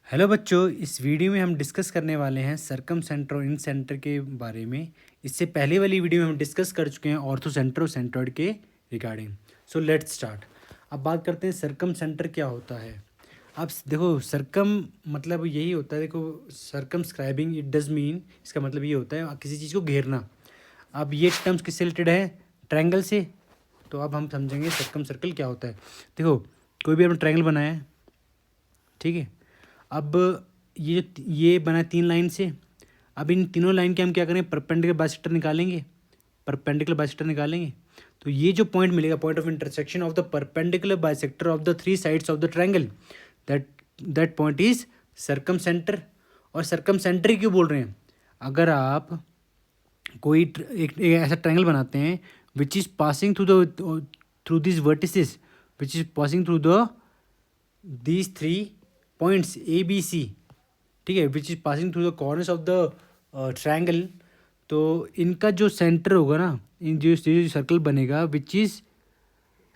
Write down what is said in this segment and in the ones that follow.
Hello बच्चों, इस video में हम डिस्कस करने वाले हैं सरकम सेंटर और इन सेंटर के बारे में। इससे पहले वाली वीडियो में हम डिस्कस कर चुके हैं ऑर्थो सेंटर और सेंट्रॉइड के रिगार्डिंग। So let's start. अब बात करते हैं सरकम सेंटर क्या होता है। अब देखो, सरकम मतलब यही होता है। देखो, सरकम स्क्राइबिंग इट डज मीन, इसका मतलब ये होता है किसी चीज़ को घेरना। अब ये टर्म्स किससे रिलेटेड है? ट्रायंगल से। तो अब हम समझेंगे सरकम सर्कल क्या होता है। देखो, कोई भी हमने ट्रायंगल बनाया है, ठीक है। अब ये बना 3 लाइन से। अब इन तीनों लाइन के हम क्या करें? परपेंडिकुलर बाइसेक्टर निकालेंगे। परपेंडिकुलर बाइसेक्टर निकालेंगे तो ये जो पॉइंट मिलेगा, point of intersection of the perpendicular bisector of the 3 sides of the triangle, that that point is circumcentre. और सरकम सेंटर क्यों बोल रहे हैं? अगर आप कोई एक ऐसा ट्रायंगल बनाते हैं which is passing through this vertices, which is passing through the these 3 points A B C, ठीक है, which is passing through the corners of the triangle. तो इनका जो सेंटर होगा ना, इन जो सर्कल बनेगा which is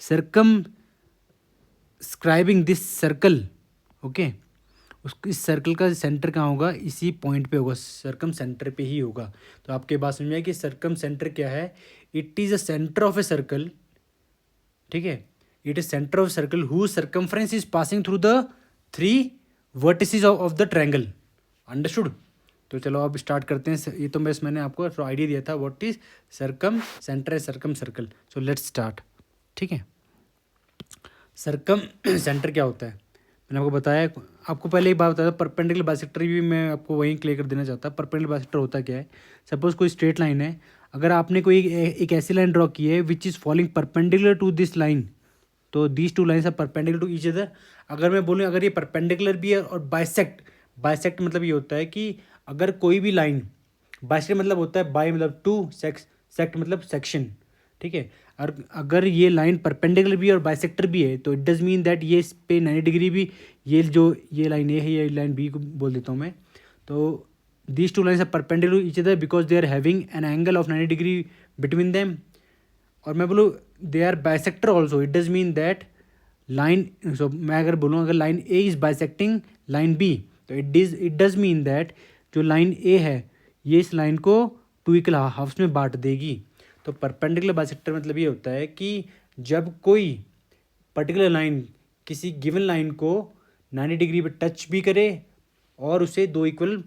circumscribing this circle, okay. उस इस सर्कल का सेंटर कहाँ होगा? इसी पॉइंट पे होगा, सरकम सेंटर पे ही होगा। तो आपके बात समझ में आया कि सरकम सेंटर क्या है? It is a centre of a circle, ठीक है। It is centre of circle who circumference is passing through the 3 vertices of the triangle. Understood? तो चलो अब स्टार्ट करते हैं। ये तो मैंने आपको थोड़ा आइडिया दिया था व्हाट इज सरकम सेंटर है, सरकम सर्कल। सो लेट्स स्टार्ट, ठीक है। सरकम सेंटर क्या होता है मैंने आपको बताया। आपको पहले एक बात बताया था, परपेंडिकुलर बाइसेक्टर भी मैं आपको वहीं क्लियर कर देना चाहता। परपेंडिकुलर बाइसेक्टर होता क्या है? सपोज कोई स्ट्रेट लाइन है, अगर आपने कोई एक ऐसी लाइन ड्रॉ की है which is following perpendicular to this line, तो these 2 lines are perpendicular to each other. अगर मैं बोलूँ अगर ये परपेंडिकुलर भी है और बाइसेक्ट, बाइसेक्ट मतलब ये होता है कि अगर कोई भी लाइन, बाइसेक्ट मतलब होता है बाय मतलब टू, सेक्ट मतलब सेक्शन, ठीक है। और अगर ये लाइन परपेंडिकुलर भी है और बाइसेक्टर भी है तो इट डज मीन दैट ये इस पे 90 डिग्री भी, ये लाइन ए है, ये लाइन बी को बोल देता हूँ मैं। तो these 2 lines are perpendicular to each other because they are having an angle of 90 degree between them. और मैं बोलूँ they are bisector also, it does mean that line, so मैं अगर बोलूँ अगर line A is bisecting line B, तो it does mean that जो line A है ये इस लाइन को 2 इक्वल हाफ्स में बांट देगी। तो परपेंडिकुलर बाइसेक्टर मतलब ये होता है कि जब कोई पर्टिकुलर लाइन किसी गिवन लाइन को 90 डिग्री पर टच भी करे और उसे 2 इक्वल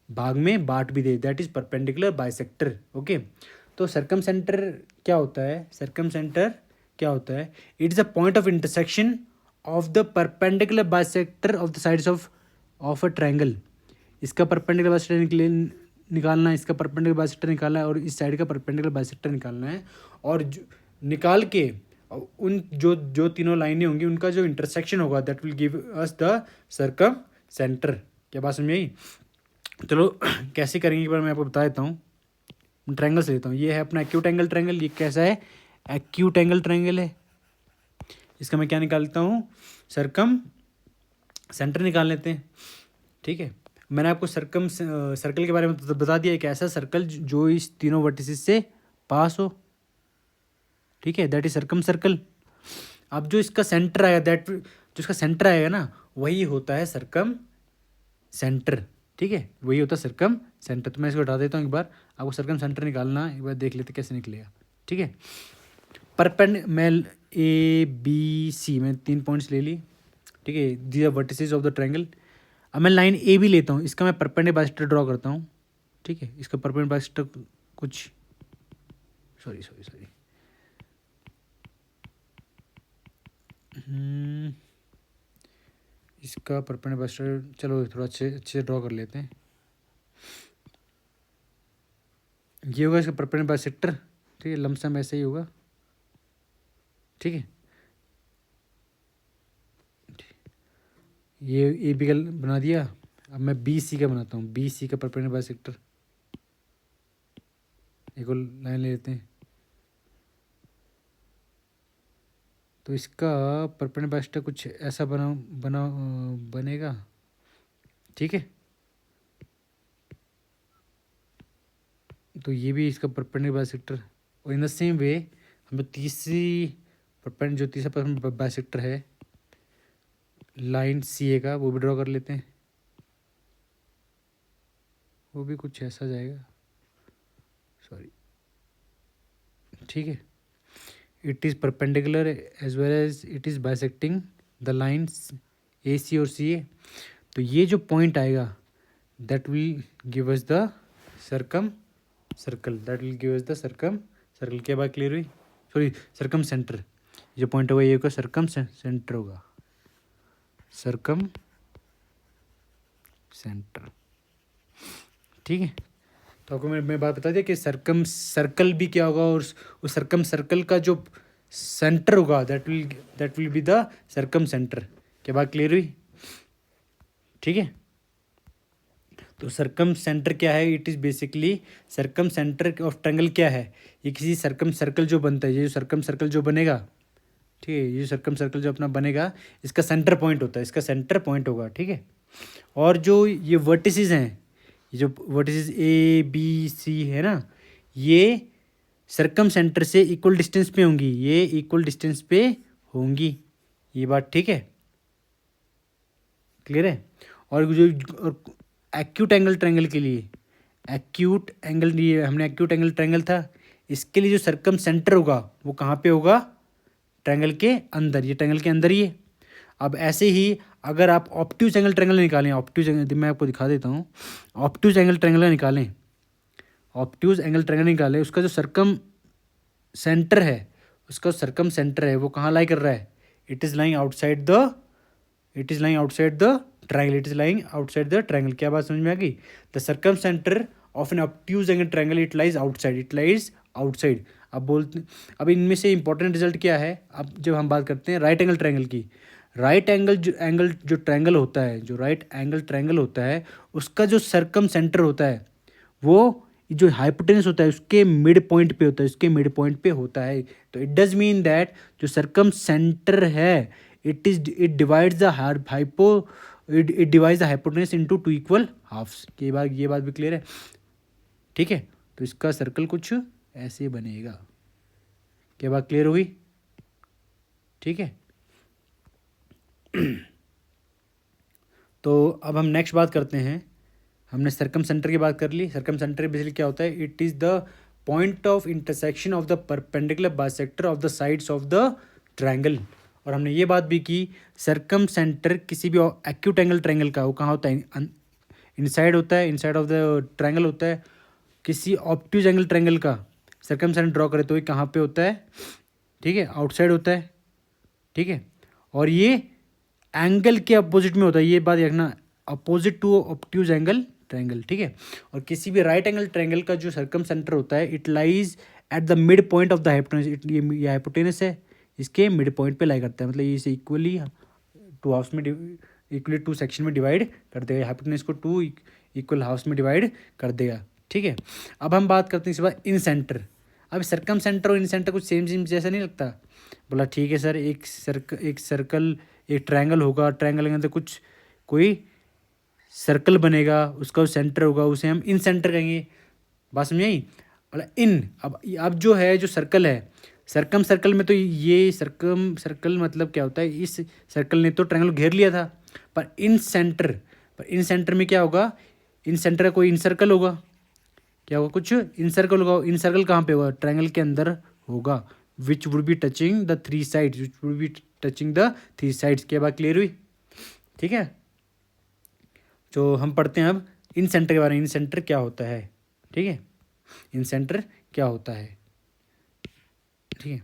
भाग में बांट भी दे, that is perpendicular bisector, okay. तो सरकम सेंटर क्या होता है? सरकम सेंटर क्या होता है? It is a point of intersection of the perpendicular bisector of the sides of a triangle. इसका परपेंडिकुलर बाइसेक्टर निकालना है, इसका परपेंडिकुलर बाइसेक्टर निकालना है और इस साइड का परपेंडिकुलर बाइसेक्टर निकालना है। और निकाल के उन जो जो तीनों लाइनें होंगी उनका जो इंटरसेक्शन होगा that will give us the circumcentre. क्या बात समझ आई? चलो कैसे करेंगे एक बार मैं आपको बता देता हूँ। ट्रायंगल से लेता हूँ। ये है अपना एक्यूट एंगल ट्रायंगल। ये कैसा है? एक्यूट एंगल ट्रायंगल है। इसका मैं क्या निकालता हूँ? सरकम सेंटर निकाल लेते हैं, ठीक है। मैंने आपको सर्कल के बारे में तो बता दिया, एक ऐसा सर्कल जो इस तीनों वर्टिसेस से पास हो, ठीक है, दैट इज सरकम सर्कल। अब जो इसका सेंटर आएगा, जो इसका सेंटर आएगा ना, वही होता है सरकम सेंटर, ठीक है, वही होता है सरकम सेंटर। तो मैं इसको हटा देता हूँ एक बार। आपको सरकम सेंटर निकालना एक बार देख लेते कैसे निकलेगा, ठीक है। मैं ए बी सी में 3 पॉइंट्स ले ली, ठीक है, these are vertices of the triangle. अब मैं लाइन ए भी लेता हूँ, इसका मैं परपेंडिकुलर बाइसेक्टर ड्रॉ करता हूँ, ठीक है। इसका परपेंडिकुलर बाइसेक्टर कुछ सॉरी सॉरी सॉरी इसका परपेंडिकुलर बाइसेक्टर चलो थोड़ा अच्छे अच्छे ड्रॉ कर लेते हैं। ये होगा इसका परपेंडिकुलर बाइसेक्टर, ठीक है, लमसम ऐसे ही होगा, ठीक है। ये ए बी का बना दिया। अब मैं बी सी का बनाता हूँ। बी सी का परपेंडिकुलर बाइसेक्टर एक और लाइन ले लेते हैं। तो इसका परपेंडिकुलर बाइसेक्टर कुछ ऐसा बनेगा, ठीक है। तो ये भी इसका परपेंडिकुलर बाइसेक्टर। और इन द सेम वे हम जो तीसरा बाइसेक्टर है लाइन सी ए का, वो भी ड्रॉ कर लेते हैं। वो भी कुछ ऐसा जाएगा, सॉरी, ठीक है। It is perpendicular as well as it is bisecting the lines A C और सी ए। तो ये जो पॉइंट आएगा that will give us the circumcircle, that will give us the circumcircle. क्या बात clear हुई? Sorry, circumcentre. जो point होगा ये होगा सर्कम सेंटर होगा, सर्कम सेंटर, ठीक है। तो आपको मैं बात बता दिया कि सर्कम सर्कल भी क्या होगा, और उस सर्कम सर्कल का जो सेंटर होगा that will be the circum centre. क्या बात क्लियर हुई? ठीक है। तो सर्कम सेंटर क्या है? It is basically circum centre of triangle. क्या है ये? किसी सर्कम सर्कल जो बनता है, ये जो सर्कम सर्कल जो बनेगा, ठीक है, ये सर्कम सर्कल जो अपना बनेगा, इसका सेंटर पॉइंट होता है, इसका सेंटर पॉइंट होगा, ठीक है। और जो ये वर्टिसेस हैं, ये जो वर्टिसेस ए बी सी है ना, ये सर्कम सेंटर से इक्वल डिस्टेंस पे होंगी, ये इक्वल डिस्टेंस पे होंगी। ये बात ठीक है, क्लियर है। और जो एक्यूट एंगल ट्रायंगल के लिए, एक्यूट एंगल, ये हमने एक्यूट एंगल ट्रायंगल था, इसके लिए जो सर्कम सेंटर होगा वो कहाँ पे होगा? ट्रायंगल के अंदर, ये ट्रायंगल के अंदर ही है। अब ऐसे ही अगर आप ऑब्ट्यूज एंगल ट्रायंगल निकालें, ऑब्ट्यूज एंगल मैं आपको दिखा देता हूँ, ऑब्ट्यूज एंगल ट्रायंगल निकालें, ऑब्ट्यूज एंगल ट्रायंगल निकालें, उसका जो सर्कम सेंटर है, उसका सर्कम सेंटर है वो कहाँ लाई कर रहा है? It is lying outside the, it is lying outside the triangle, it is lying outside the triangle. क्या बात समझ में आ गई? The circumcentre of an obtuse angle triangle it lies outside, it lies outside. अब बोलते, अब इनमें से इंपॉर्टेंट रिजल्ट क्या है? अब जब हम बात करते हैं राइट एंगल ट्रायंगल की, राइट एंगल जो ट्रायंगल होता है, जो राइट एंगल ट्रायंगल होता है, उसका जो सर्कम सेंटर होता है वो जो हाइपोटेनस होता है उसके मिड पॉइंट पे होता है, उसके मिड पॉइंट पे होता है। तो इट डज मीन दैट जो सर्कम सेंटर है, it divides the hypo, it divides the hypotenuse into two equal halves. ये बात भी क्लियर है, ठीक है। तो इसका सर्कल कुछ ऐसे बनेगा। क्या बात क्लियर हुई? ठीक है। तो अब हम नेक्स्ट बात करते हैं। हमने सर्कम सेंटर की बात कर ली। सर्कम सेंटर बेसिकली क्या होता है? It is the point of intersection of the perpendicular bisector of the sides of the triangle. और हमने ये बात भी की, सर्कम सेंटर किसी भी एक्यूट एंगल ट्रायंगल का वो कहाँ होता है? इनसाइड होता है, इनसाइड ऑफ द ट्रायंगल होता है। किसी ऑब्ट्यूज एंगल ट्रायंगल का सर्कम सेंटर ड्रॉ करें तो ये कहाँ पे होता है? ठीक है, आउटसाइड होता है, ठीक है। और ये एंगल के अपोजिट में होता है, ये बात रखना, opposite to obtuse angle triangle, ठीक है। और किसी भी राइट एंगल ट्रायंगल का जो सर्कम सेंटर होता है, it lies at the mid point of the hypotenuse. ये हाइपोटेनस है, इसके मिड पॉइंट पे लाई करता है, मतलब ये इसे इक्वली टू हाफ्स में, इक्वली टू सेक्शन में डिवाइड कर देगा, हाइपोटेनस को टू इक्वल हाफ्स में डिवाइड कर देगा, ठीक है। अब हम बात करते हैं इसके बाद इन सेंटर। अब सर्कम सेंटर और इन सेंटर कुछ सेम जैसा नहीं लगता? बोला ठीक है सर, एक सर्कल, एक ट्रायंगल होगा, ट्रायंगल के अंदर कुछ कोई सर्कल बनेगा, उसका जो सेंटर होगा उसे हम इन सेंटर कहेंगे। बात समझ आई? बोला इन, अब जो है जो सर्कल है, सर्कम सर्कल में तो ये सर्कम सर्कल मतलब क्या होता है? इस सर्कल ने तो ट्रायंगल घेर लिया था, पर इन सेंटर में क्या होगा? इन सेंटर का कोई इन सर्कल होगा। क्या होगा? कुछ इन सर्कल होगा। इन सर्कल कहाँ पे होगा? ट्रायंगल के अंदर होगा, which would be touching the three sides, which would be touching the three sides. क्या बात क्लियर हुई? ठीक है। जो हम पढ़ते हैं अब इन सेंटर के बारे में, इन सेंटर क्या होता है, ठीक है, इन सेंटर क्या होता है, ठीक है।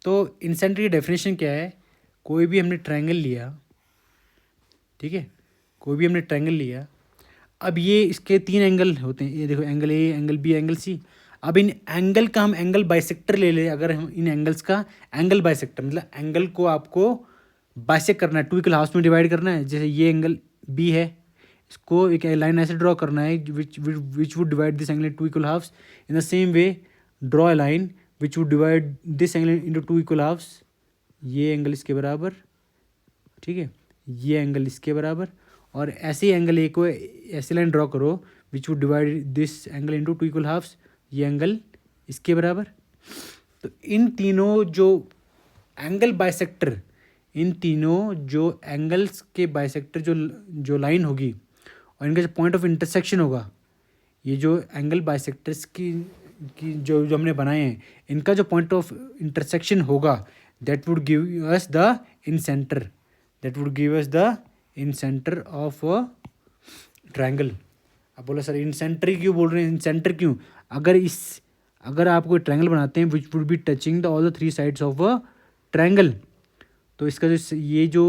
तो इन सेंटर की डेफिनेशन क्या है? कोई भी हमने ट्रायंगल लिया, ठीक है, कोई भी हमने ट्रायंगल लिया, अब ये इसके तीन एंगल होते हैं, ये देखो, angle A, angle B, angle C. अब इन एंगल का हम एंगल बाइसेक्टर ले लें। अगर हम इन एंगल्स का एंगल बाइसेक्टर, मतलब एंगल को आपको बाइसेक्ट करना है, टू इक्वल हाफ्स में डिवाइड करना है। जैसे ये एंगल बी है, इसको एक लाइन ऐसे ड्रॉ करना है which would divide this angle in two equal halves. In the same way draw a line which would divide this angle into two equal halves. ये एंगल इसके बराबर, ठीक है, ये एंगल इसके बराबर। और ऐसे ही एंगल ए को ऐसे लाइन ड्रॉ करो which would divide this angle into two equal halves. ये एंगल इसके बराबर। तो इन तीनों जो एंगल बाइसेक्टर, इन तीनों जो एंगल्स के बाइसेक्टर जो लाइन होगी, और इनका जो पॉइंट ऑफ इंटरसेक्शन होगा, ये जो एंगल बाइसेक्टर्स की जो जो हमने बनाए हैं, इनका जो पॉइंट ऑफ इंटरसेक्शन होगा that would give us the in centre, that would give us the in centre of a triangle. अब बोला सर इन सेंटर ही क्यों बोल रहे हैं, इन सेंटर क्यों? अगर आप कोई ट्रायंगल बनाते हैं which would be touching the all the three sides of a triangle, तो इसका जो ये जो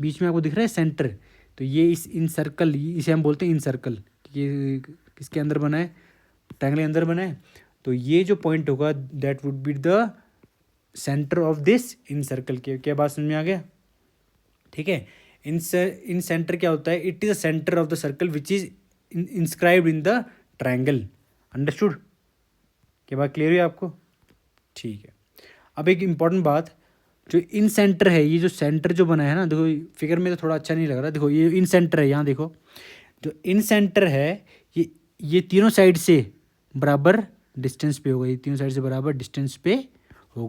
बीच में आपको दिख रहा है सेंटर, तो ये इस इन सर्कल, इसे हम बोलते हैं इन सर्कल। ये किसके अंदर बना है? ट्रायंगल के अंदर बना है। तो ये जो पॉइंट होगा that would be the centre of this in circle. के क्या बात समझ में आ गया? ठीक है। इन सेंटर क्या होता है? It is the centre of the circle which is inscribed in the triangle. Understood? क्या बात क्लियर हुई आपको? ठीक है। अब एक इम्पॉर्टेंट बात, जो इन सेंटर है, ये जो सेंटर जो बना है ना, देखो फिगर में तो थोड़ा अच्छा नहीं लग रहा, देखो ये इन सेंटर है, यहाँ देखो जो इन सेंटर है, ये तीनों साइड से बराबर डिस्टेंस पे होगा, ये तीनों साइड से बराबर डिस्टेंस पे